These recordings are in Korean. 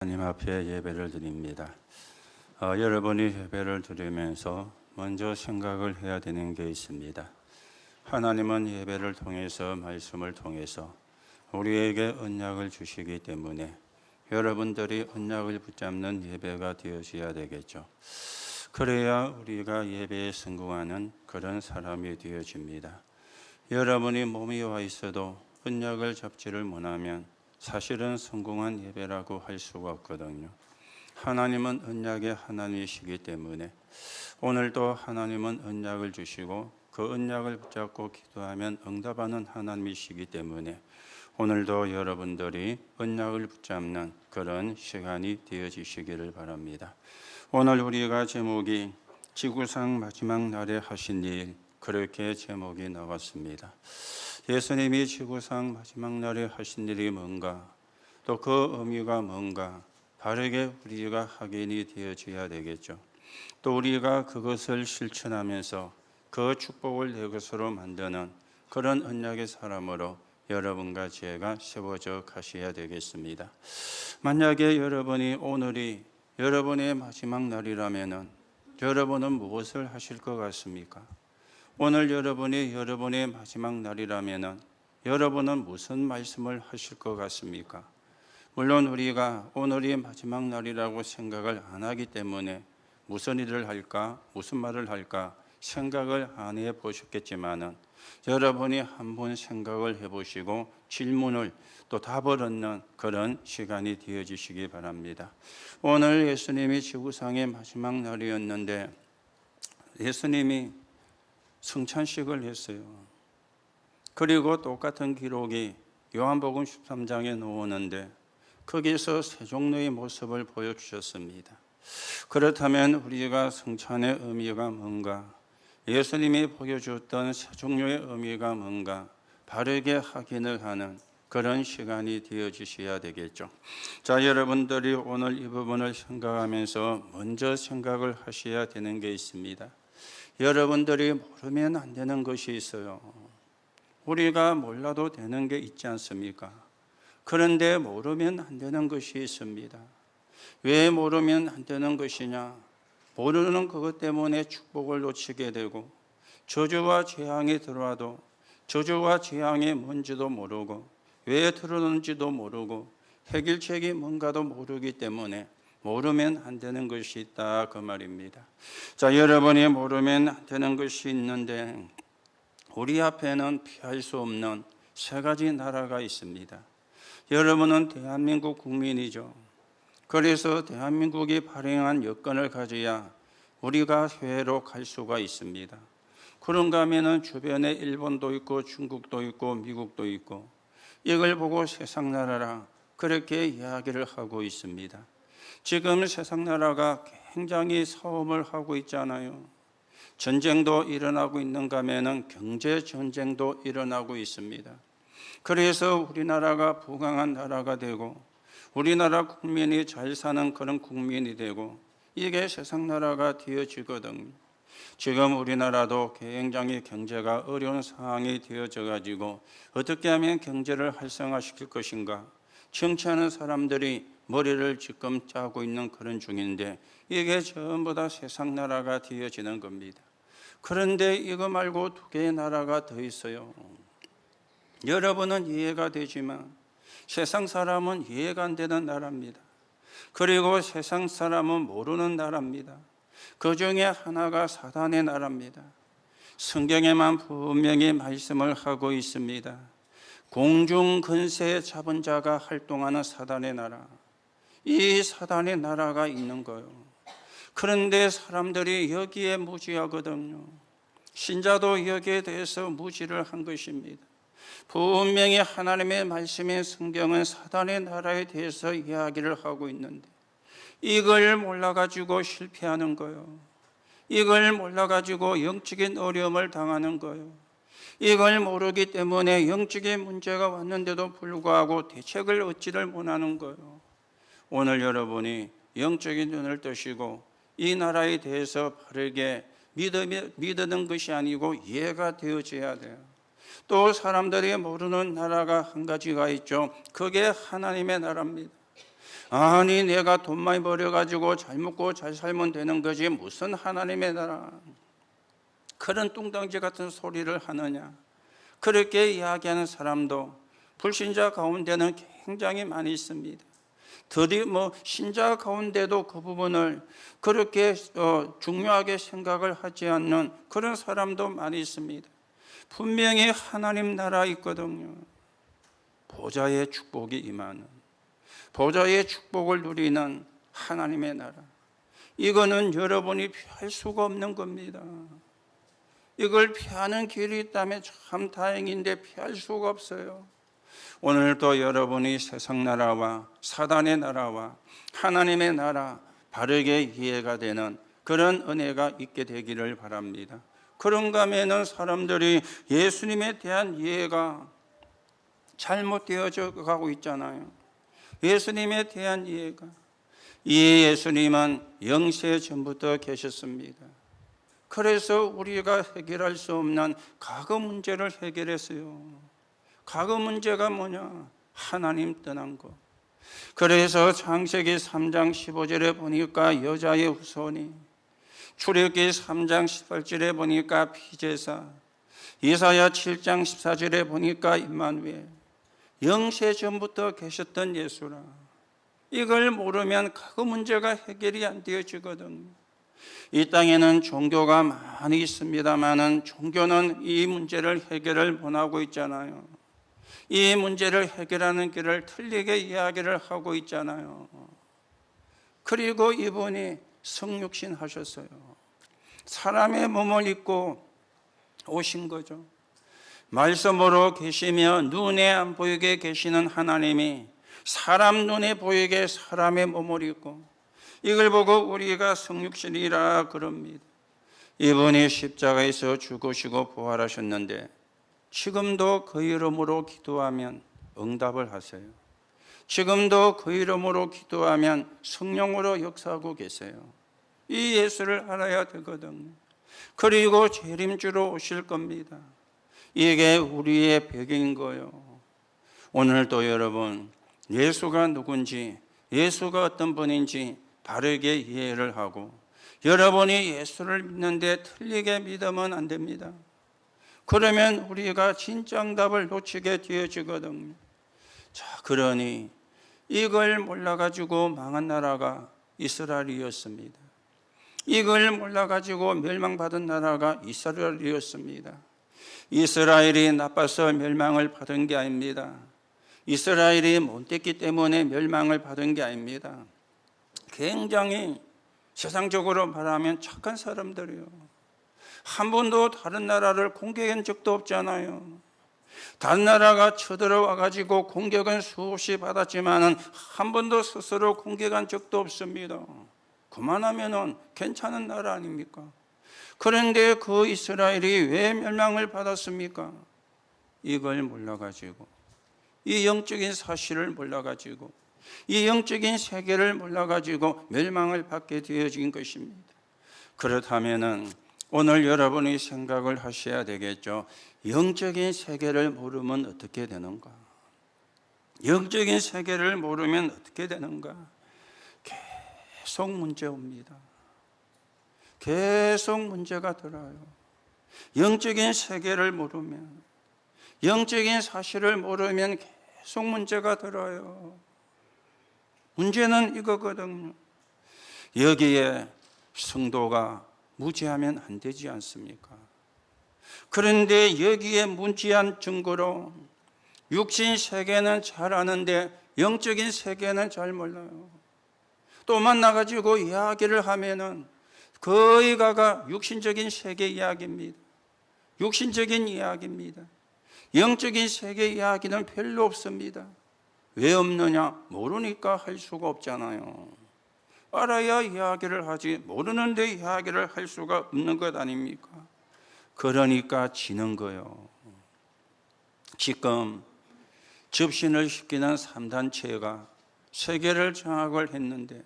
하나님 앞에 예배를 드립니다. 여러분이 예배를 드리면서 먼저 생각을 해야 되는 게 있습니다. 하나님은 예배를 통해서, 말씀을 통해서 우리에게 언약을 주시기 때문에 여러분들이 언약을 붙잡는 예배가 되어져야 되겠죠. 그래야 우리가 예배에 성공하는 그런 사람이 되어집니다. 여러분이 몸이 와 있어도 언약을 잡지를 못하면 사실은 성공한 예배라고 할 수가 없거든요. 하나님은 언약의 하나님이시기 때문에 오늘도 하나님은 언약을 주시고 그 언약을 붙잡고 기도하면 응답하는 하나님이시기 때문에 오늘도 여러분들이 언약을 붙잡는 그런 시간이 되어지시기를 바랍니다. 오늘 우리가 제목이 지구상 마지막 날에 하신 일, 그렇게 제목이 나왔습니다. 예수님이 지구상 마지막 날에 하신 일이 뭔가, 또 그 의미가 뭔가 바르게 우리가 확인이 되어져야 되겠죠. 또 우리가 그것을 실천하면서 그 축복을 내 것으로 만드는 그런 언약의 사람으로 여러분과 제가 세워져 가셔야 되겠습니다. 만약에 여러분이 오늘이 여러분의 마지막 날이라면 여러분은 무엇을 하실 것 같습니까? 오늘 여러분이 여러분의 마지막 날이라면 여러분은 무슨 말씀을 하실 것 같습니까? 물론 우리가 오늘이 마지막 날이라고 생각을 안 하기 때문에 무슨 일을 할까, 무슨 말을 할까 생각을 안 해보셨겠지만은 여러분이 한번 생각을 해보시고 질문을 또 답을 얻는 그런 시간이 되어지시기 바랍니다. 오늘 예수님이 지구상의 마지막 날이었는데 예수님이 성찬식을 했어요. 그리고 똑같은 기록이 요한복음 13장에 나오는데 거기서 세 종류의 모습을 보여주셨습니다. 그렇다면 우리가 성찬의 의미가 뭔가, 예수님이 보여주었던 세 종류의 의미가 뭔가 바르게 확인을 하는 그런 시간이 되어지셔야 되겠죠. 자, 여러분들이 오늘 이 부분을 생각하면서 먼저 생각을 하셔야 되는 게 있습니다. 여러분들이 모르면 안 되는 것이 있어요. 우리가 몰라도 되는 게 있지 않습니까? 그런데 모르면 안 되는 것이 있습니다. 왜 모르면 안 되는 것이냐? 모르는 그것 때문에 축복을 놓치게 되고 저주와 재앙이 들어와도 저주와 재앙이 뭔지도 모르고 왜 들어오는지도 모르고 해결책이 뭔가도 모르기 때문에 모르면 안 되는 것이 있다, 그 말입니다. 자, 여러분이 모르면 안 되는 것이 있는데 우리 앞에는 피할 수 없는 세 가지 나라가 있습니다. 여러분은 대한민국 국민이죠. 그래서 대한민국이 발행한 여권을 가져야 우리가 해외로 갈 수가 있습니다. 그런가 하면은 주변에 일본도 있고 중국도 있고 미국도 있고 이걸 보고 세상 나라라 그렇게 이야기를 하고 있습니다. 지금 세상 나라가 굉장히 싸움을 하고 있잖아요. 전쟁도 일어나고 있는가 하면은 경제 전쟁도 일어나고 있습니다. 그래서 우리나라가 부강한 나라가 되고 우리나라 국민이 잘 사는 그런 국민이 되고 이게 세상 나라가 되어지거든요. 지금 우리나라도 굉장히 경제가 어려운 상황이 되어져 가지고 어떻게 하면 경제를 활성화시킬 것인가 정치하는 사람들이 머리를 지금 짜고 있는 그런 중인데 이게 전부 다 세상 나라가 되어지는 겁니다. 그런데 이거 말고 두 개의 나라가 더 있어요. 여러분은 이해가 되지만 세상 사람은 이해가 안 되는 나라입니다. 그리고 세상 사람은 모르는 나라입니다. 그 중에 하나가 사단의 나라입니다. 성경에만 분명히 말씀을 하고 있습니다. 공중 근세 잡은 자가 활동하는 사단의 나라, 이 사단의 나라가 있는 거예요. 그런데 사람들이 여기에 무지하거든요. 신자도 여기에 대해서 무지를 한 것입니다. 분명히 하나님의 말씀인 성경은 사단의 나라에 대해서 이야기를 하고 있는데 이걸 몰라가지고 실패하는 거예요. 이걸 몰라가지고 영적인 어려움을 당하는 거예요. 이걸 모르기 때문에 영적인 문제가 왔는데도 불구하고 대책을 얻지를 못하는 거예요. 오늘 여러분이 영적인 눈을 뜨시고 이 나라에 대해서 바르게 믿는 것이 아니고 이해가 되어져야 돼요. 또 사람들이 모르는 나라가 한 가지가 있죠. 그게 하나님의 나라입니다. 아니 내가 돈 많이 벌어가지고 잘 먹고 잘 살면 되는 거지 무슨 하나님의 나라, 그런 뚱딴지 같은 소리를 하느냐, 그렇게 이야기하는 사람도 불신자 가운데는 굉장히 많이 있습니다. 더디 신자 가운데도 그 부분을 그렇게 중요하게 생각을 하지 않는 그런 사람도 많이 있습니다. 분명히 하나님 나라 있거든요. 보좌의 축복이 임하는, 보좌의 축복을 누리는 하나님의 나라, 이거는 여러분이 피할 수가 없는 겁니다. 이걸 피하는 길이 있다면 참 다행인데 피할 수가 없어요. 오늘도 여러분이 세상 나라와 사단의 나라와 하나님의 나라 바르게 이해가 되는 그런 은혜가 있게 되기를 바랍니다. 그런가 하면은 사람들이 예수님에 대한 이해가 잘못되어져 가고 있잖아요. 예수님에 대한 이해가, 이 예수님은 영세 전부터 계셨습니다. 그래서 우리가 해결할 수 없는 과거 문제를 해결했어요. 과거 문제가 뭐냐? 하나님 떠난 것. 그래서 창세기 3장 15절에 보니까 여자의 후손이, 출애굽기 3장 18절에 보니까 피제사, 이사야 7장 14절에 보니까 임마누엘, 영세 전부터 계셨던 예수라. 이걸 모르면 과거 문제가 해결이 안 되어지거든요. 이 땅에는 종교가 많이 있습니다만은 종교는 이 문제를 해결을 못하고 있잖아요. 이 문제를 해결하는 길을 틀리게 이야기를 하고 있잖아요. 그리고 이분이 성육신 하셨어요. 사람의 몸을 입고 오신 거죠. 말씀으로 계시며 눈에 안 보이게 계시는 하나님이 사람 눈에 보이게 사람의 몸을 입고, 이걸 보고 우리가 성육신이라 그럽니다. 이분이 십자가에서 죽으시고 부활하셨는데 지금도 그 이름으로 기도하면 응답을 하세요. 지금도 그 이름으로 기도하면 성령으로 역사하고 계세요. 이 예수를 알아야 되거든요. 그리고 재림주로 오실 겁니다. 이게 우리의 배경인 거예요. 오늘도 여러분, 예수가 누군지, 예수가 어떤 분인지 바르게 이해를 하고, 여러분이 예수를 믿는데 틀리게 믿으면 안 됩니다. 그러면 우리가 진짜 응답을 놓치게 되어지거든요. 자, 그러니 이걸 몰라가지고 망한 나라가 이스라엘이었습니다. 이걸 몰라가지고 멸망받은 나라가 이스라엘이었습니다. 이스라엘이 나빠서 멸망을 받은 게 아닙니다. 이스라엘이 못됐기 때문에 멸망을 받은 게 아닙니다. 굉장히 세상적으로 말하면 착한 사람들이요. 한 번도 다른 나라를 공격한 적도 없잖아요. 다른 나라가 쳐들어와 가지고 공격은 수없이 받았지만은 한 번도 스스로 공격한 적도 없습니다. 그만하면은 괜찮은 나라 아닙니까? 그런데 그 이스라엘이 왜 멸망을 받았습니까? 이걸 몰라가지고, 이 영적인 사실을 몰라가지고, 이 영적인 세계를 몰라가지고 멸망을 받게 되어진 것입니다. 그렇다면은 오늘 여러분이 생각을 하셔야 되겠죠. 영적인 세계를 모르면 어떻게 되는가? 영적인 세계를 모르면 어떻게 되는가? 계속 문제 옵니다. 계속 문제가 들어요. 영적인 세계를 모르면, 영적인 사실을 모르면 계속 문제가 들어요. 문제는 이거거든요. 여기에 성도가 무지하면 안 되지 않습니까? 그런데 여기에 무지한 증거로 육신 세계는 잘 아는데 영적인 세계는 잘 몰라요. 또 만나가지고 이야기를 하면은 거의 가가 육신적인 세계 이야기입니다. 육신적인 이야기입니다. 영적인 세계 이야기는 별로 없습니다. 왜 없느냐? 모르니까 할 수가 없잖아요. 알아야 이야기를 하지, 모르는데 이야기를 할 수가 없는 것 아닙니까? 그러니까 지는 거예요. 지금 접신을 시키는 3단체가 세계를 장악을 했는데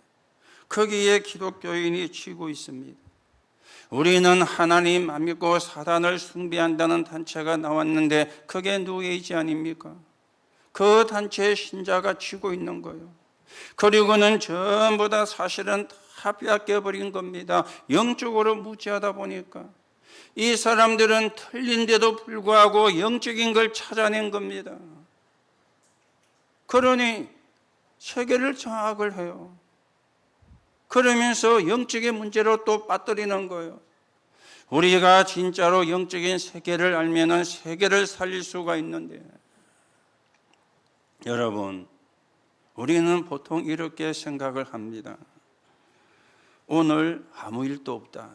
거기에 기독교인이 지고 있습니다. 우리는 하나님 안 믿고 사단을 숭배한다는 단체가 나왔는데 그게 누구의지 아닙니까? 그 단체의 신자가 지고 있는 거예요. 그리고는 전부 다 사실은 다 빼앗겨버린 겁니다. 영적으로 무지하다 보니까. 이 사람들은 틀린데도 불구하고 영적인 걸 찾아낸 겁니다. 그러니 세계를 장악을 해요. 그러면서 영적인 문제로 또 빠뜨리는 거예요. 우리가 진짜로 영적인 세계를 알면은 세계를 살릴 수가 있는데, 여러분, 우리는 보통 이렇게 생각을 합니다. 오늘 아무 일도 없다.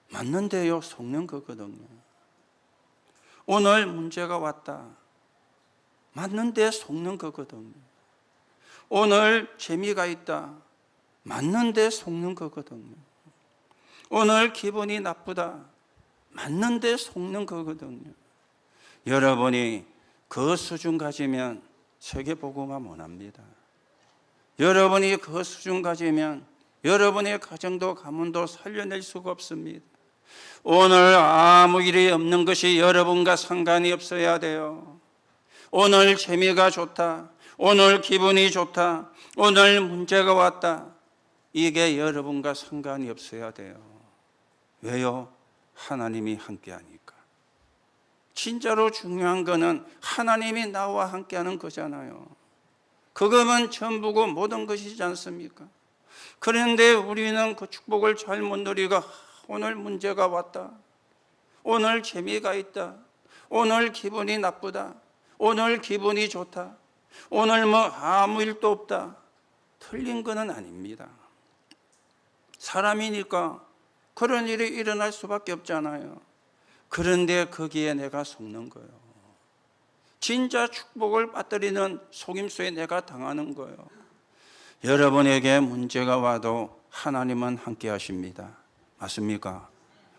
맞는데요, 속는 거거든요. 오늘 문제가 왔다. 맞는데 속는 거거든요. 오늘 재미가 있다. 맞는데 속는 거거든요. 오늘 기분이 나쁘다. 맞는데 속는 거거든요. 여러분이 그 수준 가지면 세계복음화 못합니다. 여러분이 그 수준 가지면 여러분의 가정도 가문도 살려낼 수가 없습니다. 오늘 아무 일이 없는 것이 여러분과 상관이 없어야 돼요. 오늘 재미가 좋다. 오늘 기분이 좋다. 오늘 문제가 왔다. 이게 여러분과 상관이 없어야 돼요. 왜요? 하나님이 함께하니까. 진짜로 중요한 거는 하나님이 나와 함께하는 거잖아요. 그거면 전부고 모든 것이지 않습니까? 그런데 우리는 그 축복을 잘 못 누리고 오늘 문제가 왔다. 오늘 재미가 있다. 오늘 기분이 나쁘다. 오늘 기분이 좋다. 오늘 뭐 아무 일도 없다. 틀린 거는 아닙니다. 사람이니까 그런 일이 일어날 수밖에 없잖아요. 그런데 거기에 내가 속는 거예요. 진짜 축복을 빠뜨리는 속임수에 내가 당하는 거예요. 여러분에게 문제가 와도 하나님은 함께 하십니다. 맞습니까?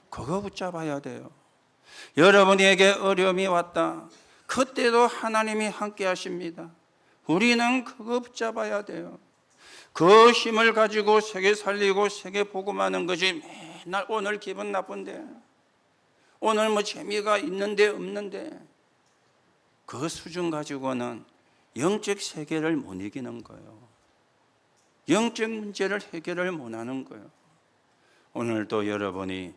그거 붙잡아야 돼요. 여러분에게 어려움이 왔다. 그때도 하나님이 함께 하십니다. 우리는 그거 붙잡아야 돼요. 그 힘을 가지고 세계 살리고 세계 복음하는 것이 맨날 오늘 기분 나쁜데, 오늘 뭐 재미가 있는데 없는데, 그 수준 가지고는 영적 세계를 못 이기는 거예요. 영적 문제를 해결을 못 하는 거예요. 오늘도 여러분이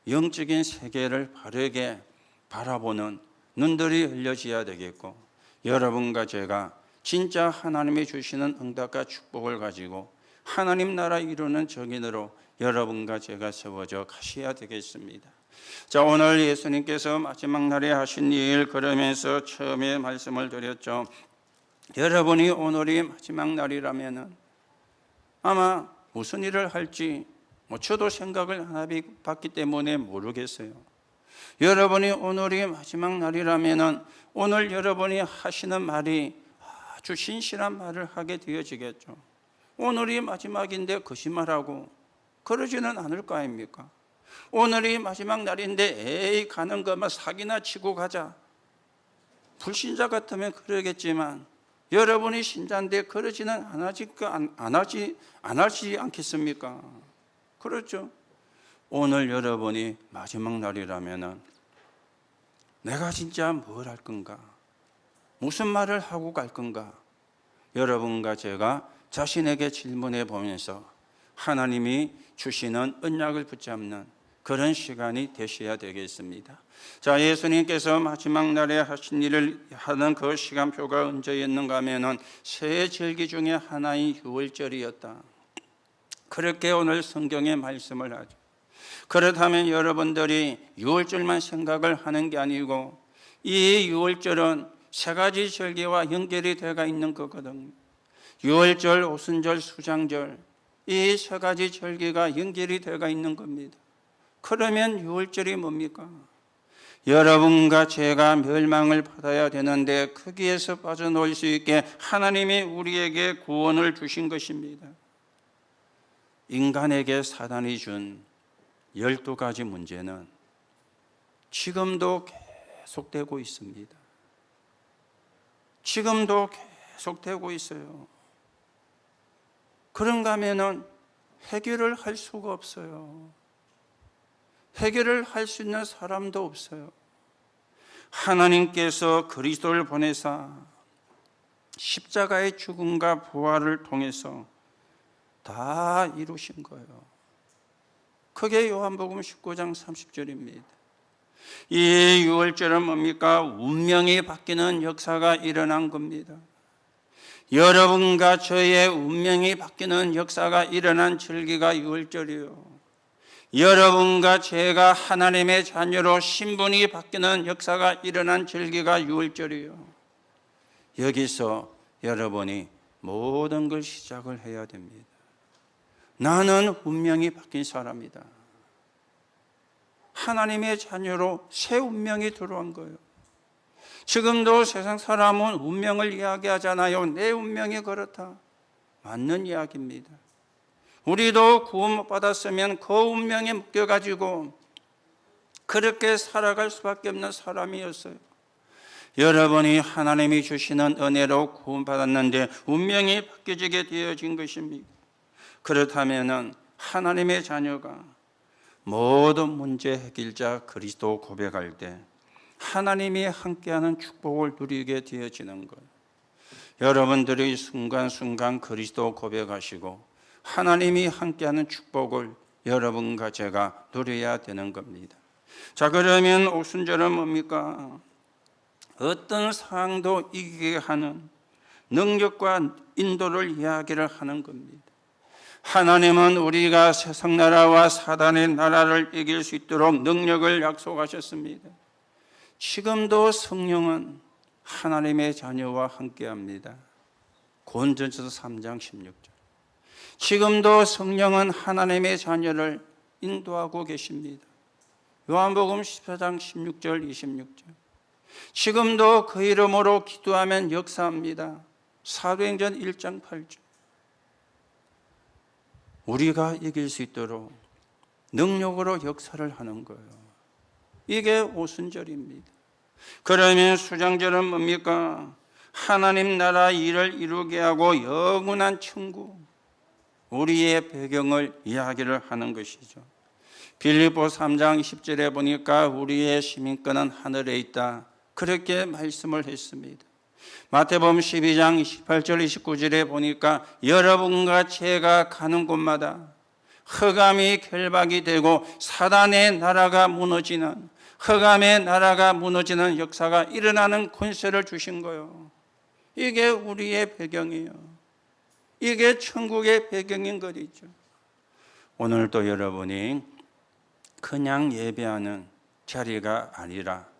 영적인 세계를 바르게 바라보는 눈들이 열려져야 되겠고, 여러분과 제가 진짜 하나님이 주시는 응답과 축복을 가지고 하나님 나라 이루는 정인으로 여러분과 제가 세워져 가셔야 되겠습니다. 자, 오늘 예수님께서 마지막 날에 하신 일, 그러면서 처음에 말씀을 드렸죠. 여러분이 오늘이 마지막 날이라면은 아마 무슨 일을 할지 저도 생각을 안 해봤기 때문에 모르겠어요. 여러분이 오늘이 마지막 날이라면은 오늘 여러분이 하시는 말이 아주 신실한 말을 하게 되어지겠죠. 오늘이 마지막인데 거짓말하고 그러지는 않을 거 아닙니까? 오늘이 마지막 날인데 에이 가는 거만 사기나 치고 가자. 불신자 같으면 그러겠지만 여러분이 신자인데 그러지는 안 하지 않겠습니까? 그렇죠? 오늘 여러분이 마지막 날이라면은 내가 진짜 뭘 할 건가? 무슨 말을 하고 갈 건가? 여러분과 제가 자신에게 질문해 보면서 하나님이 주시는 언약을 붙잡는 그런 시간이 되셔야 되겠습니다. 자, 예수님께서 마지막 날에 하신 일을 하는 그 시간표가 언제였는가 하면은 새 절기 중에 하나인 유월절이었다. 그렇게 오늘 성경에 말씀을 하죠. 그렇다면 여러분들이 유월절만 생각을 하는 게 아니고 이 유월절은 세 가지 절기와 연결이 되어 있는 거거든요. 유월절, 오순절, 수장절, 이 세 가지 절기가 연결이 되어 있는 겁니다. 그러면 유월절이 뭡니까? 여러분과 제가 멸망을 받아야 되는데 거기에서 빠져나올 수 있게 하나님이 우리에게 구원을 주신 것입니다. 인간에게 사단이 준 12가지 문제는 지금도 계속되고 있습니다. 지금도 계속되고 있어요. 그런가 하면은 해결을 할 수가 없어요. 해결을 할 수 있는 사람도 없어요. 하나님께서 그리스도를 보내사 십자가의 죽음과 부활을 통해서 다 이루신 거예요. 그게 요한복음 19장 30절입니다. 이 유월절은 뭡니까? 운명이 바뀌는 역사가 일어난 겁니다. 여러분과 저의 운명이 바뀌는 역사가 일어난 절기가 유월절이요. 여러분과 제가 하나님의 자녀로 신분이 바뀌는 역사가 일어난 절기가 유월절이요. 여기서 여러분이 모든 걸 시작을 해야 됩니다. 나는 운명이 바뀐 사람이다. 하나님의 자녀로 새 운명이 들어온 거예요. 지금도 세상 사람은 운명을 이야기하잖아요. 내 운명이 그렇다. 맞는 이야기입니다. 우리도 구원 못 받았으면 그 운명에 묶여가지고 그렇게 살아갈 수밖에 없는 사람이었어요. 여러분이 하나님이 주시는 은혜로 구원 받았는데 운명이 바뀌어지게 되어진 것입니다. 그렇다면 하나님의 자녀가 모든 문제 해결자 그리스도 고백할 때 하나님이 함께하는 축복을 누리게 되어지는 것. 여러분들이 순간순간 그리스도 고백하시고 하나님이 함께하는 축복을 여러분과 제가 누려야 되는 겁니다. 자, 그러면 오순절은 뭡니까? 어떤 상황도 이기게 하는 능력과 인도를 이야기를 하는 겁니다. 하나님은 우리가 세상 나라와 사단의 나라를 이길 수 있도록 능력을 약속하셨습니다. 지금도 성령은 하나님의 자녀와 함께합니다. 고린도전서 3장 16절. 지금도 성령은 하나님의 자녀를 인도하고 계십니다. 요한복음 14장 16절 26절. 지금도 그 이름으로 기도하면 역사합니다. 사도행전 1장 8절. 우리가 이길 수 있도록 능력으로 역사를 하는 거예요. 이게 오순절입니다. 그러면 수장절은 뭡니까? 하나님 나라 일을 이루게 하고 영원한 천국, 우리의 배경을 이야기를 하는 것이죠. 빌립보 3장 10절에 보니까 우리의 시민권은 하늘에 있다. 그렇게 말씀을 했습니다. 마태복음 12장 28절 29절에 보니까 여러분과 제가 가는 곳마다 흑암이 결박이 되고 사단의 나라가 무너지는, 흑암의 나라가 무너지는 역사가 일어나는 권세를 주신 거예요. 이게 우리의 배경이에요. 이게 천국의 배경인 것이죠. 오늘도 여러분이 그냥 예배하는 자리가 아니라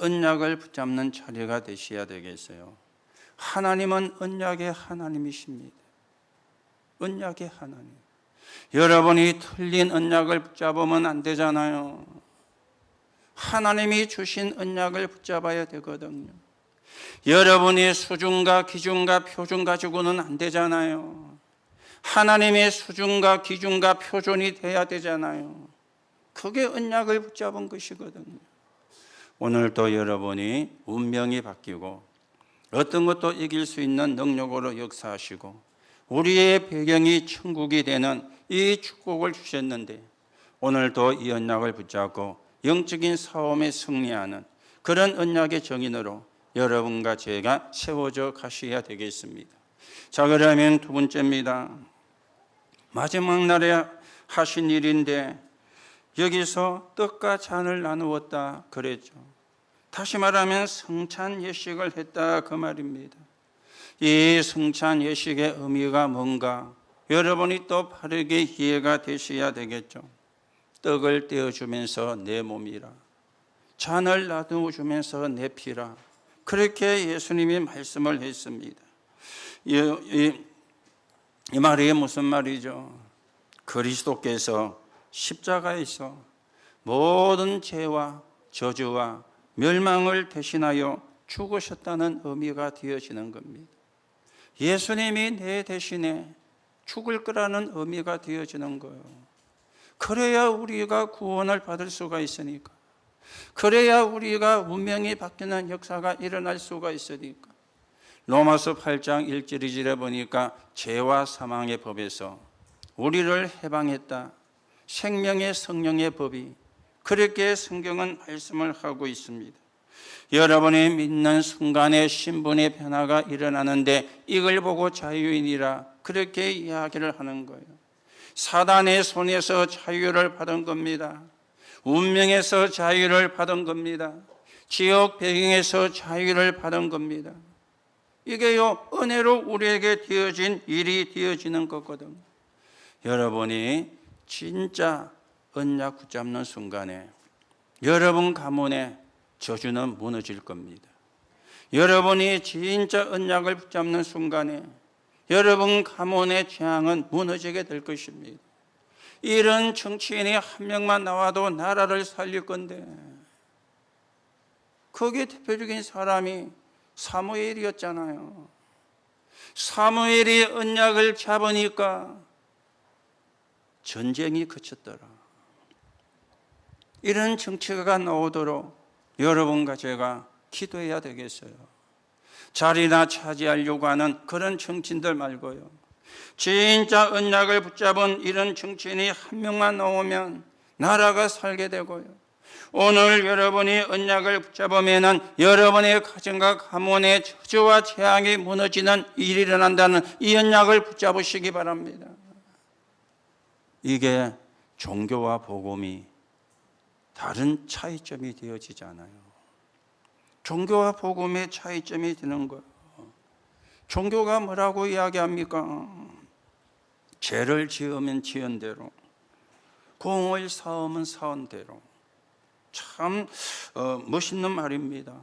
언약을 붙잡는 자리가 되셔야 되겠어요. 하나님은 언약의 하나님이십니다. 언약의 하나님. 여러분이 틀린 언약을 붙잡으면 안 되잖아요. 하나님이 주신 언약을 붙잡아야 되거든요. 여러분이 수준과 기준과 표준 가지고는 안 되잖아요. 하나님의 수준과 기준과 표준이 돼야 되잖아요. 그게 언약을 붙잡은 것이거든요. 오늘도 여러분이 운명이 바뀌고 어떤 것도 이길 수 있는 능력으로 역사하시고 우리의 배경이 천국이 되는 이 축복을 주셨는데 오늘도 이 언약을 붙잡고 영적인 싸움에 승리하는 그런 언약의 정인으로 여러분과 제가 세워져 가셔야 되겠습니다. 자, 그러면 두 번째입니다. 마지막 날에 하신 일인데 여기서 떡과 잔을 나누었다 그랬죠. 다시 말하면 성찬 예식을 했다 그 말입니다. 이 성찬 예식의 의미가 뭔가 여러분이 또 바르게 이해가 되셔야 되겠죠. 떡을 떼어주면서 내 몸이라, 잔을 나누어주면서 내 피라, 그렇게 예수님이 말씀을 했습니다. 이 말이 무슨 말이죠? 그리스도께서 십자가에서 모든 죄와 저주와 멸망을 대신하여 죽으셨다는 의미가 되어지는 겁니다. 예수님이 내 대신에 죽을 거라는 의미가 되어지는 거예요. 그래야 우리가 구원을 받을 수가 있으니까, 그래야 우리가 운명이 바뀌는 역사가 일어날 수가 있으니까. 로마서 8장 1절 2절에 보니까 죄와 사망의 법에서 우리를 해방했다, 생명의 성령의 법이, 그렇게 성경은 말씀을 하고 있습니다. 여러분이 믿는 순간에 신분의 변화가 일어나는데 이걸 보고 자유인이라 그렇게 이야기를 하는 거예요. 사단의 손에서 자유를 받은 겁니다. 운명에서 자유를 받은 겁니다. 지역 배경에서 자유를 받은 겁니다. 이게요, 은혜로 우리에게 되어진 일이 되어지는 거거든요. 여러분이 진짜 언약 붙잡는 순간에 여러분 가문의 저주는 무너질 겁니다. 여러분이 진짜 언약을 붙잡는 순간에 여러분 가문의 재앙은 무너지게 될 것입니다. 이런 정치인이 한 명만 나와도 나라를 살릴 건데, 거기에 대표적인 사람이 사무엘이었잖아요. 사무엘이 언약을 잡으니까 전쟁이 그쳤더라. 이런 정치가 나오도록 여러분과 제가 기도해야 되겠어요. 자리나 차지하려고 하는 그런 정치인들 말고요. 진짜 언약을 붙잡은 이런 정치인이 한 명만 나오면 나라가 살게 되고요. 오늘 여러분이 언약을 붙잡으면 여러분의 가정과 가문의 저주와 재앙이 무너지는 일이 일어난다는 이 언약을 붙잡으시기 바랍니다. 이게 종교와 복음이 다른 차이점이 되어지잖아요. 종교와 복음의 차이점이 되는 거예요. 종교가 뭐라고 이야기합니까? 죄를 지으면 지은 대로, 공을 쌓으면 쌓은 대로. 참 멋있는 말입니다.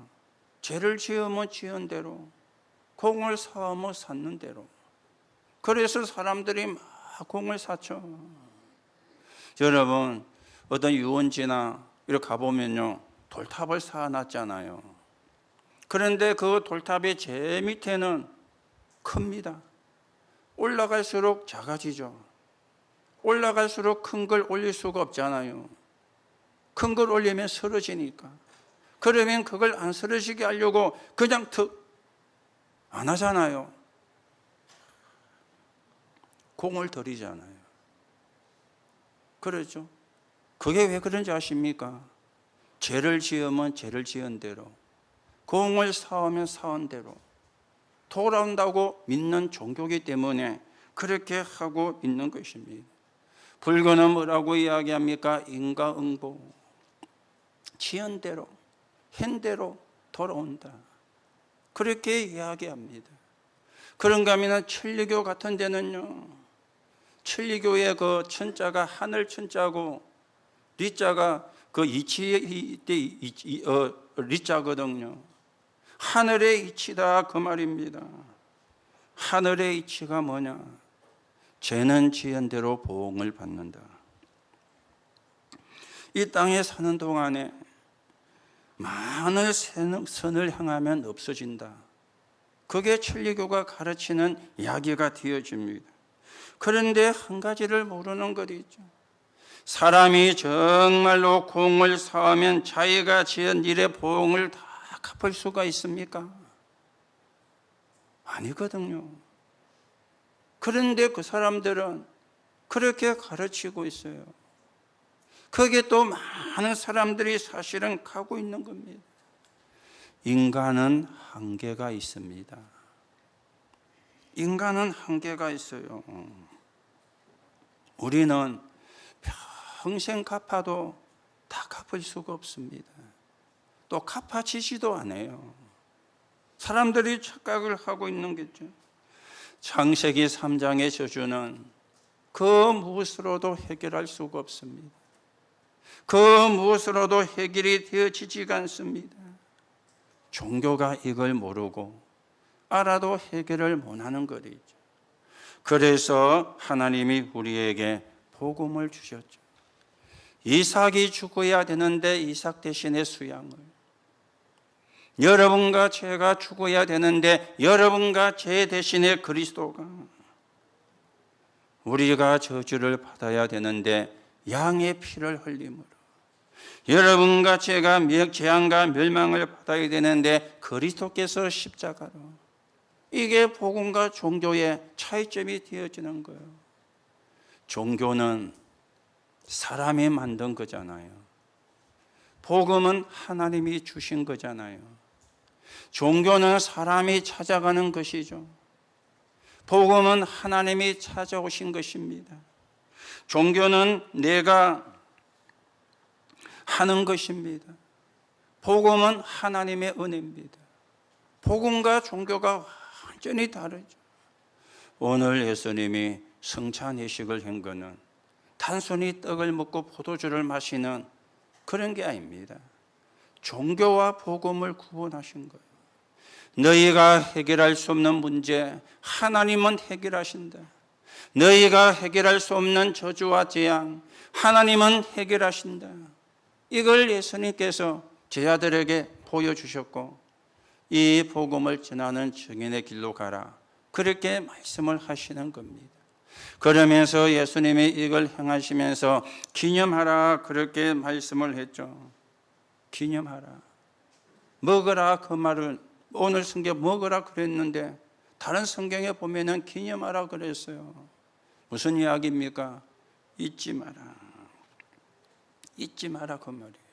죄를 지으면 지은 대로, 공을 쌓으면 쌓는 대로. 그래서 사람들이 막 공을 쌓죠. 여러분, 어떤 유원지나 이렇게 가보면요, 돌탑을 쌓아놨잖아요. 그런데 그 돌탑의 제일 밑에는 큽니다. 올라갈수록 작아지죠. 올라갈수록 큰 걸 올릴 수가 없잖아요. 큰 걸 올리면 쓰러지니까. 그러면 그걸 안 쓰러지게 하려고 그냥 안 하잖아요. 공을 들이잖아요. 그렇죠? 그게 왜 그런지 아십니까? 죄를 지으면 죄를 지은 대로, 공을 쌓으면 쌓은 대로 돌아온다고 믿는 종교이기 때문에 그렇게 하고 있는 것입니다. 불교는 뭐라고 이야기합니까? 인과응보. 지은 대로, 한 대로 돌아온다. 그렇게 이야기합니다. 그런가 하면 천리교 같은 데는요, 천리교의 그 천자가 하늘 천자고 리자가 그 리자거든요. 하늘의 이치다 그 말입니다. 하늘의 이치가 뭐냐? 죄는 지은 대로 보응을 받는다. 이 땅에 사는 동안에 많은 선을 향하면 없어진다. 그게 천리교가 가르치는 이야기가 되어집니다. 그런데 한 가지를 모르는 것이 있죠. 사람이 정말로 공을 쌓으면 자기가 지은 일의 보응을 다 갚을 수가 있습니까? 아니거든요. 그런데 그 사람들은 그렇게 가르치고 있어요. 거기에 또 많은 사람들이 사실은 가고 있는 겁니다. 인간은 한계가 있습니다. 인간은 한계가 있어요. 우리는 평생 갚아도 다 갚을 수가 없습니다. 또 갚아지지도 않아요. 사람들이 착각을 하고 있는 거죠. 창세기 3장의 저주는 그 무엇으로도 해결할 수가 없습니다. 그 무엇으로도 해결이 되어지지가 않습니다. 종교가 이걸 모르고 알아도 해결을 못하는 것이죠. 그래서 하나님이 우리에게 복음을 주셨죠. 이삭이 죽어야 되는데 이삭 대신에 수양을, 여러분과 제가 죽어야 되는데 여러분과 제 대신에 그리스도가, 우리가 저주를 받아야 되는데 양의 피를 흘림으로, 여러분과 제가 재앙과 멸망을 받아야 되는데 그리스도께서 십자가로. 이게 복음과 종교의 차이점이 되어지는 거예요. 종교는 사람이 만든 거잖아요. 복음은 하나님이 주신 거잖아요. 종교는 사람이 찾아가는 것이죠. 복음은 하나님이 찾아오신 것입니다. 종교는 내가 하는 것입니다. 복음은 하나님의 은혜입니다. 복음과 종교가 완전히 다르죠. 오늘 예수님이 성찬예식을 한 것은 단순히 떡을 먹고 포도주를 마시는 그런 게 아닙니다. 종교와 복음을 구분하신 거예요. 너희가 해결할 수 없는 문제 하나님은 해결하신다. 너희가 해결할 수 없는 저주와 재앙 하나님은 해결하신다. 이걸 예수님께서 제자들에게 보여주셨고 이 복음을 전하는 증인의 길로 가라. 그렇게 말씀을 하시는 겁니다. 그러면서 예수님이 이걸 행하시면서 기념하라 그렇게 말씀을 했죠. 기념하라. 먹으라 그 말을 오늘 성경 먹으라 그랬는데 다른 성경에 보면은 기념하라 그랬어요. 무슨 이야기입니까? 잊지 마라. 잊지 마라 그 말이에요.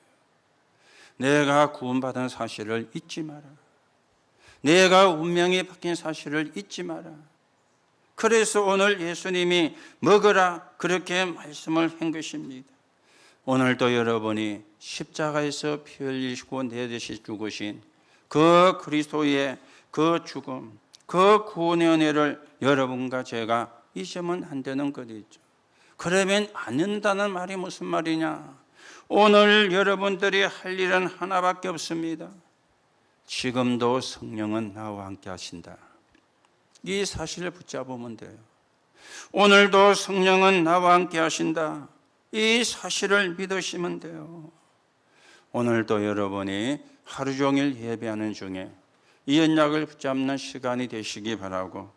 내가 구원받은 사실을 잊지 마라. 내가 운명이 바뀐 사실을 잊지 마라. 그래서 오늘 예수님이 먹으라 그렇게 말씀을 한 것입니다. 오늘도 여러분이 십자가에서 피 흘리시고 내 대신 죽으신 그 그리스도의 그 죽음, 그 구원의 은혜를 여러분과 제가 잊으면 안 되는 것이죠. 그러면 안 된다는 말이 무슨 말이냐? 오늘 여러분들이 할 일은 하나밖에 없습니다. 지금도 성령은 나와 함께 하신다. 이 사실을 붙잡으면 돼요. 오늘도 성령은 나와 함께 하신다. 이 사실을 믿으시면 돼요. 오늘도 여러분이 하루 종일 예배하는 중에 이 언약을 붙잡는 시간이 되시기 바라고,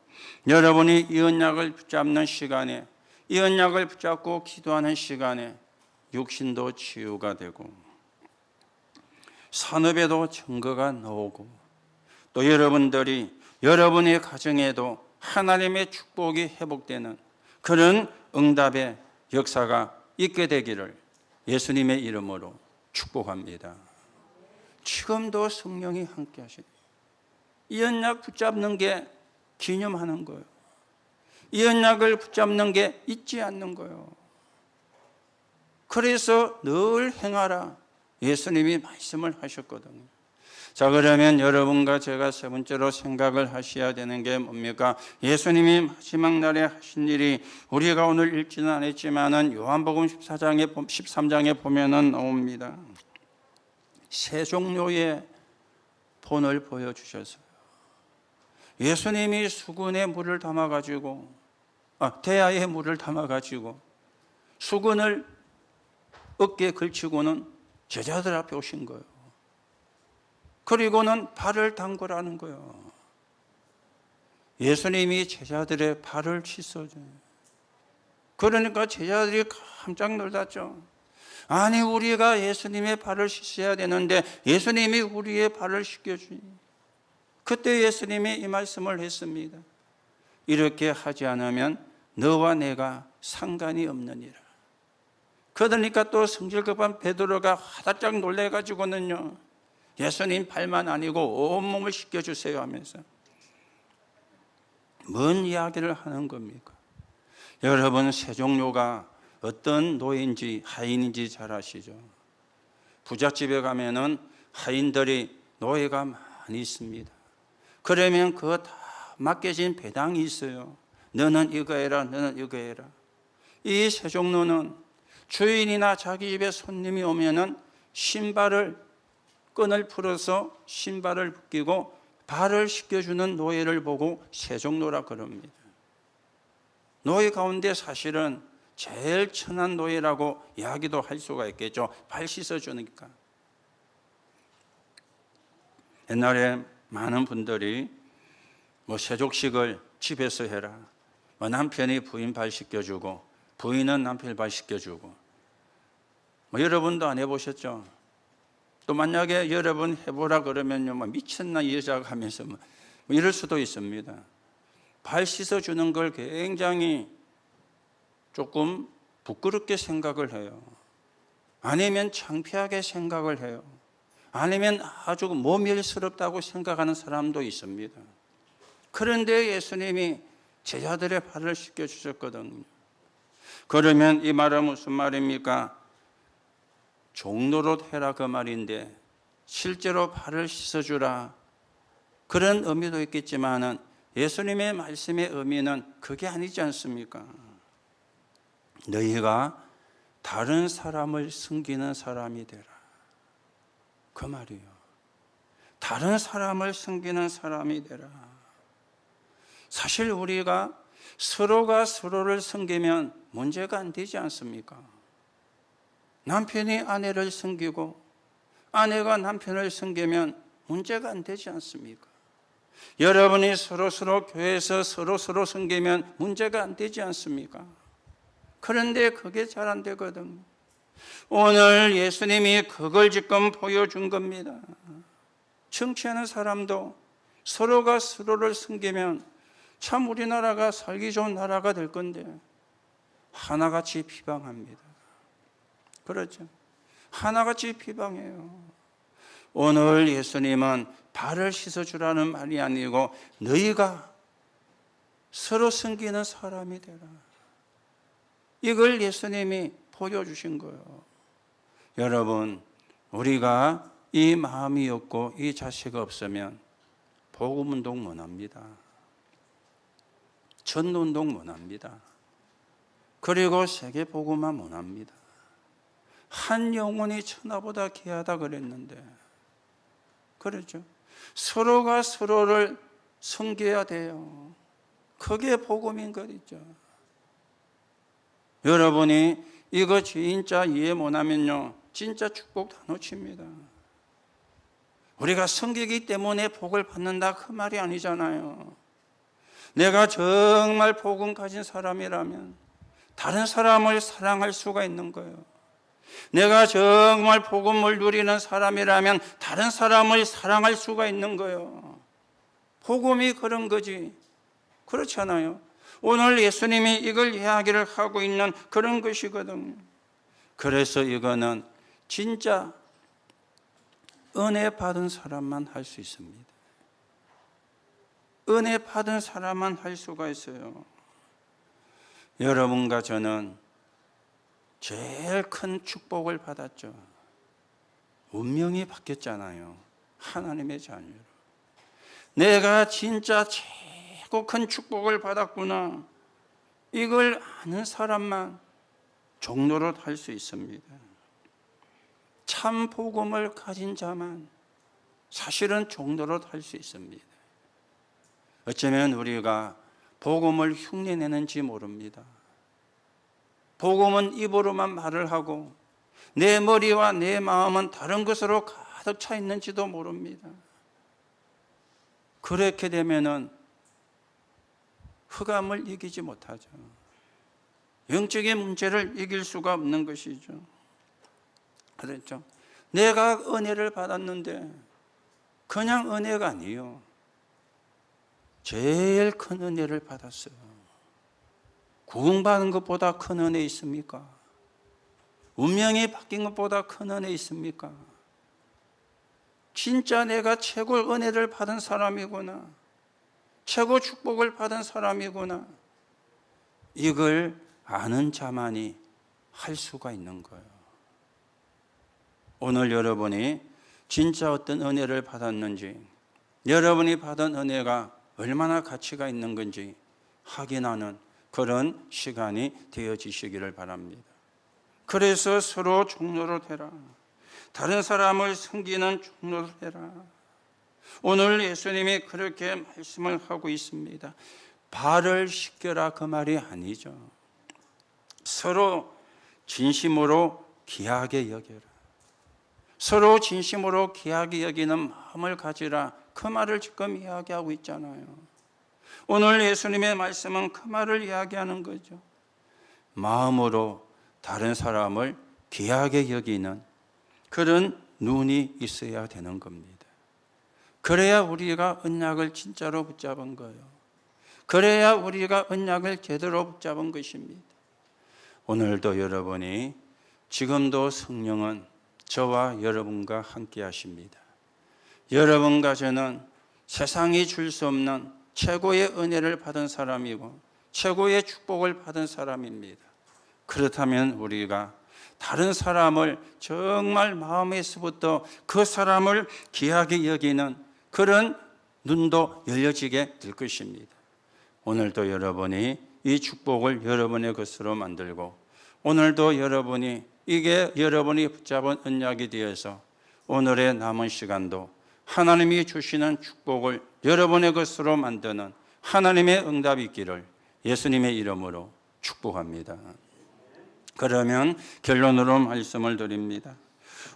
여러분이 이 언약을 붙잡는 시간에, 이 언약을 붙잡고 기도하는 시간에 육신도 치유가 되고 산업에도 증거가 나오고 또 여러분들이 여러분의 가정에도 하나님의 축복이 회복되는 그런 응답의 역사가 있게 되기를 예수님의 이름으로 축복합니다. 지금도 성령이 함께 하십니다. 이 언약 붙잡는 게 기념하는 거예요. 이 언약을 붙잡는 게 잊지 않는 거예요. 그래서 늘 행하라 예수님이 말씀을 하셨거든요. 자, 그러면 여러분과 제가 세 번째로 생각을 하셔야 되는 게 뭡니까? 예수님이 마지막 날에 하신 일이 우리가 오늘 읽지는 않았지만은 요한복음 13장에 보면은 나옵니다. 세 종류의 본을 보여주셨어요. 예수님이 수건에 물을 담아가지고, 대야에 물을 담아가지고 수건을 어깨에 걸치고는 제자들 앞에 오신 거예요. 그리고는 발을 담그라는 거예요. 예수님이 제자들의 발을 씻어줘요. 그러니까 제자들이 깜짝 놀랐죠. 아니, 우리가 예수님의 발을 씻어야 되는데 예수님이 우리의 발을 씻겨주니. 그때 예수님이 이 말씀을 했습니다. 이렇게 하지 않으면 너와 내가 상관이 없느니라. 그러니까 또 성질급한 베드로가 화들짝 놀래가지고는요, 예수님 발만 아니고 온몸을 씻겨주세요 하면서 뭔 이야기를 하는 겁니까? 여러분, 세 종류가 어떤 노예인지 하인인지 잘 아시죠? 부잣집에 가면은 하인들이 노예가 많이 있습니다. 그러면 그거 다 맡겨진 배당이 있어요. 너는 이거 해라, 너는 이거 해라. 이 세 종류는 주인이나 자기 집에 손님이 오면은 끈을 풀어서 신발을 벗기고 발을 씻겨주는 노예를 보고 세종노라 그럽니다. 노예 가운데 사실은 제일 천한 노예라고 이야기도 할 수가 있겠죠. 발 씻어주니까. 옛날에 많은 분들이 세족식을 집에서 해라, 남편이 부인 발 씻겨주고 부인은 남편 발 씻겨주고, 여러분도 안 해보셨죠? 또 만약에 여러분 해보라 그러면요, 미쳤나 이 여자가 하면서 이럴 수도 있습니다. 발 씻어주는 걸 굉장히 조금 부끄럽게 생각을 해요. 아니면 창피하게 생각을 해요. 아니면 아주 모멸스럽다고 생각하는 사람도 있습니다. 그런데 예수님이 제자들의 발을 씻겨주셨거든요. 그러면 이 말은 무슨 말입니까? 종노릇 해라 그 말인데 실제로 발을 씻어주라 그런 의미도 있겠지만 예수님의 말씀의 의미는 그게 아니지 않습니까? 너희가 다른 사람을 섬기는 사람이 되라 그 말이에요. 다른 사람을 섬기는 사람이 되라. 사실 우리가 서로가 서로를 섬기면 문제가 안 되지 않습니까? 남편이 아내를 섬기고 아내가 남편을 섬기면 문제가 안 되지 않습니까? 여러분이 서로 교회에서 서로 섬기면 문제가 안 되지 않습니까? 그런데 그게 잘 안 되거든요. 오늘 예수님이 그걸 지금 보여준 겁니다. 정치하는 사람도 서로가 서로를 섬기면 참 우리나라가 살기 좋은 나라가 될 건데 하나같이 비방합니다. 그렇죠? 하나같이 비방해요. 오늘 예수님은 발을 씻어주라는 말이 아니고 너희가 서로 섬기는 사람이 되라. 이걸 예수님이 보여주신 거예요. 여러분, 우리가 이 마음이 없고 이 자세가 없으면 복음운동 못합니다. 전도운동 못합니다. 그리고 세계복음화 못합니다. 한 영혼이 천하보다 귀하다 그랬는데 그렇죠? 서로가 서로를 섬겨야 돼요. 그게 복음인 거죠. 여러분이 이거 진짜 이해 못하면요 진짜 축복 다 놓칩니다. 우리가 섬기기 때문에 복을 받는다 그 말이 아니잖아요. 내가 정말 복음 가진 사람이라면 다른 사람을 사랑할 수가 있는 거예요. 내가 정말 복음을 누리는 사람이라면 다른 사람을 사랑할 수가 있는 거예요. 복음이 그런 거지. 그렇잖아요. 오늘 예수님이 이걸 이야기를 하고 있는 그런 것이거든요. 그래서 이거는 진짜 은혜 받은 사람만 할 수 있습니다. 은혜 받은 사람만 할 수가 있어요. 여러분과 저는 제일 큰 축복을 받았죠. 운명이 바뀌었잖아요. 하나님의 자녀로. 내가 진짜 최고 큰 축복을 받았구나. 이걸 아는 사람만 종노릇 할 수 있습니다. 참 복음을 가진 자만 사실은 종노릇 할 수 있습니다. 어쩌면 우리가 복음을 흉내내는지 모릅니다. 복음은 입으로만 말을 하고 내 머리와 내 마음은 다른 것으로 가득 차 있는지도 모릅니다. 그렇게 되면은 흑암을 이기지 못하죠. 영적인 문제를 이길 수가 없는 것이죠. 그렇죠? 내가 은혜를 받았는데 그냥 은혜가 아니에요. 제일 큰 은혜를 받았어요. 구원받은 것보다 큰 은혜 있습니까? 운명이 바뀐 것보다 큰 은혜 있습니까? 진짜 내가 최고 은혜를 받은 사람이구나. 최고 축복을 받은 사람이구나. 이걸 아는 자만이 할 수가 있는 거예요. 오늘 여러분이 진짜 어떤 은혜를 받았는지, 여러분이 받은 은혜가 얼마나 가치가 있는 건지 확인하는 그런 시간이 되어지시기를 바랍니다. 그래서 서로 종노릇 해라. 다른 사람을 섬기는 종노릇 해라. 오늘 예수님이 그렇게 말씀을 하고 있습니다. 발을 씻겨라 그 말이 아니죠. 서로 진심으로 귀하게 여겨라. 서로 진심으로 귀하게 여기는 마음을 가지라. 그 말을 지금 이야기하고 있잖아요. 오늘 예수님의 말씀은 그 말을 이야기하는 거죠. 마음으로 다른 사람을 귀하게 여기는 그런 눈이 있어야 되는 겁니다. 그래야 우리가 언약을 진짜로 붙잡은 거예요. 그래야 우리가 언약을 제대로 붙잡은 것입니다. 오늘도 여러분이 지금도 성령은 저와 여러분과 함께 하십니다. 여러분과 저는 세상이 줄 수 없는 최고의 은혜를 받은 사람이고 최고의 축복을 받은 사람입니다. 그렇다면 우리가 다른 사람을 정말 마음에서부터 그 사람을 귀하게 여기는 그런 눈도 열려지게 될 것입니다. 오늘도 여러분이 이 축복을 여러분의 것으로 만들고, 오늘도 여러분이 이게 여러분이 붙잡은 언약이 되어서 오늘의 남은 시간도 하나님이 주시는 축복을 여러분의 것으로 만드는 하나님의 응답이 있기를 예수님의 이름으로 축복합니다. 그러면 결론으로 말씀을 드립니다.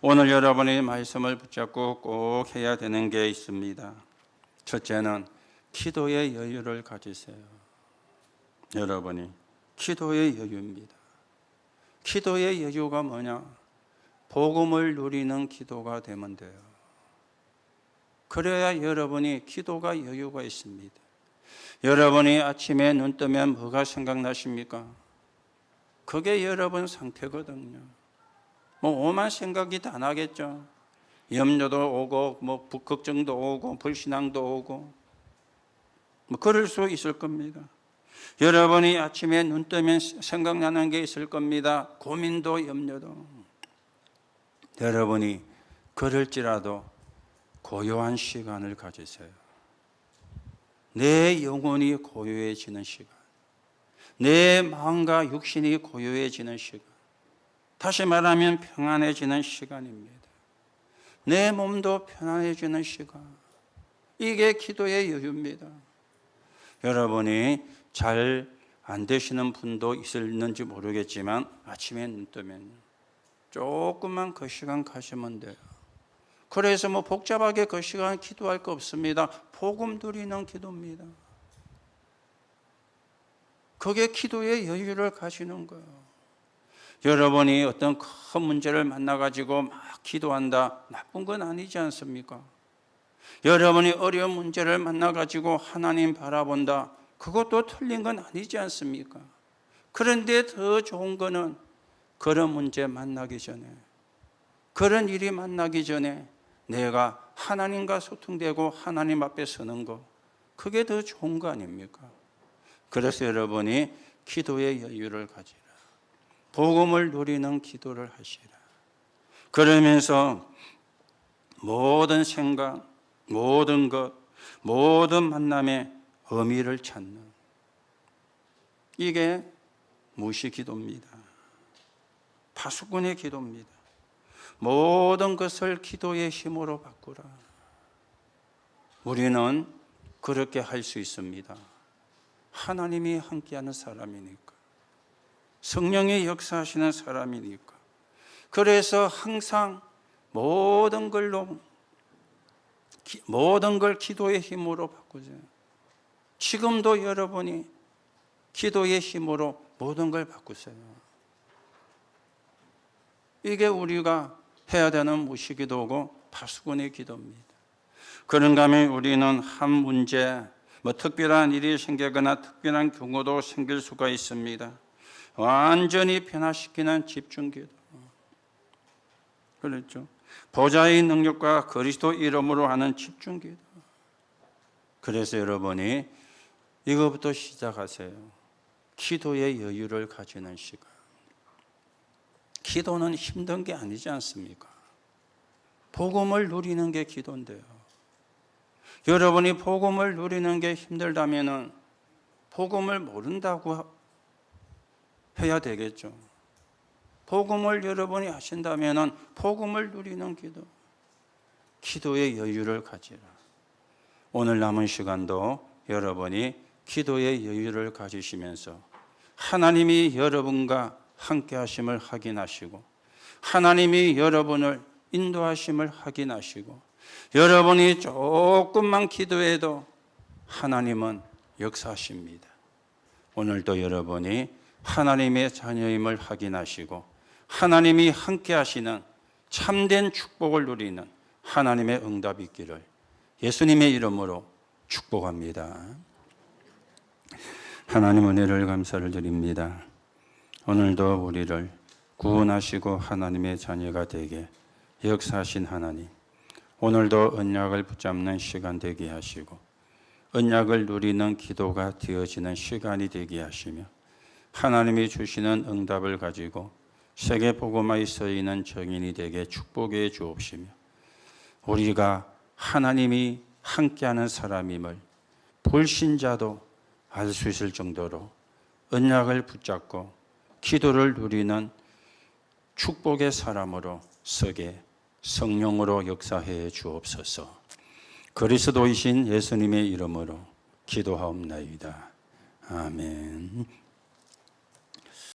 오늘 여러분이 말씀을 붙잡고 꼭 해야 되는 게 있습니다. 첫째는 기도의 여유를 가지세요. 여러분이 기도의 여유입니다. 기도의 여유가 뭐냐? 복음을 누리는 기도가 되면 돼요. 그래야 여러분이 기도가 여유가 있습니다. 여러분이 아침에 눈 뜨면 뭐가 생각나십니까? 그게 여러분 상태거든요. 오만 생각이 다 나겠죠. 염려도 오고 걱정도 오고 불신앙도 오고 그럴 수 있을 겁니다. 여러분이 아침에 눈 뜨면 생각나는 게 있을 겁니다. 고민도 염려도. 여러분이 그럴지라도 고요한 시간을 가지세요. 내 영혼이 고요해지는 시간, 내 마음과 육신이 고요해지는 시간, 다시 말하면 평안해지는 시간입니다. 내 몸도 편안해지는 시간, 이게 기도의 여유입니다. 여러분이 잘 안 되시는 분도 있을는지 모르겠지만 아침에 눈 뜨면 조금만 그 시간 가시면 돼요. 그래서 복잡하게 그 시간 기도할 거 없습니다. 복음 누리는 기도입니다. 그게 기도의 여유를 가지는 거예요. 여러분이 어떤 큰 문제를 만나가지고 막 기도한다, 나쁜 건 아니지 않습니까? 여러분이 어려운 문제를 만나가지고 하나님 바라본다, 그것도 틀린 건 아니지 않습니까? 그런데 더 좋은 거는 그런 문제 만나기 전에, 그런 일이 만나기 전에 내가 하나님과 소통되고 하나님 앞에 서는 거, 그게 더 좋은 거 아닙니까? 그래서 여러분이 기도의 여유를 가지라. 복음을 누리는 기도를 하시라. 그러면서 모든 생각, 모든 것, 모든 만남의 의미를 찾는, 이게 무시 기도입니다. 파수꾼의 기도입니다. 모든 것을 기도의 힘으로 바꾸라. 우리는 그렇게 할 수 있습니다. 하나님이 함께하는 사람이니까, 성령이 역사하시는 사람이니까. 그래서 항상 모든 걸 기도의 힘으로 바꾸세요. 지금도 여러분이 기도의 힘으로 모든 걸 바꾸세요. 이게 우리가 해야 되는 무시기도고 파수꾼의 기도입니다. 그런가 하면 우리는 한 문제, 특별한 일이 생기거나 특별한 경우도 생길 수가 있습니다. 완전히 변화시키는 집중기도. 그렇죠. 보좌의 능력과 그리스도 이름으로 하는 집중기도. 그래서 여러분이 이거부터 시작하세요. 기도의 여유를 가지는 시간. 기도는 힘든 게 아니지 않습니까? 복음을 누리는 게 기도인데요. 여러분이 복음을 누리는 게 힘들다면은 복음을 모른다고 해야 되겠죠. 복음을 여러분이 하신다면은 복음을 누리는 기도, 기도의 여유를 가지라. 오늘 남은 시간도 여러분이 기도의 여유를 가지시면서 하나님이 여러분과 함께 하심을 확인하시고, 하나님이 여러분을 인도하심을 확인하시고, 여러분이 조금만 기도해도 하나님은 역사하십니다. 오늘도 여러분이 하나님의 자녀임을 확인하시고 하나님이 함께 하시는 참된 축복을 누리는 하나님의 응답이 있기를 예수님의 이름으로 축복합니다. 하나님 은혜를 감사를 드립니다. 오늘도 우리를 구원하시고 하나님의 자녀가 되게 역사하신 하나님, 오늘도 언약을 붙잡는 시간 되게 하시고 언약을 누리는 기도가 되어지는 시간이 되게 하시며 하나님이 주시는 응답을 가지고 세계 복음화에 쓰이는 정인이 되게 축복해 주옵시며 우리가 하나님이 함께하는 사람임을 불신자도 알 수 있을 정도로 언약을 붙잡고 기도를 누리는 축복의 사람으로 서게 성령으로 역사해 주옵소서. 그리스도이신 예수님의 이름으로 기도하옵나이다. 아멘.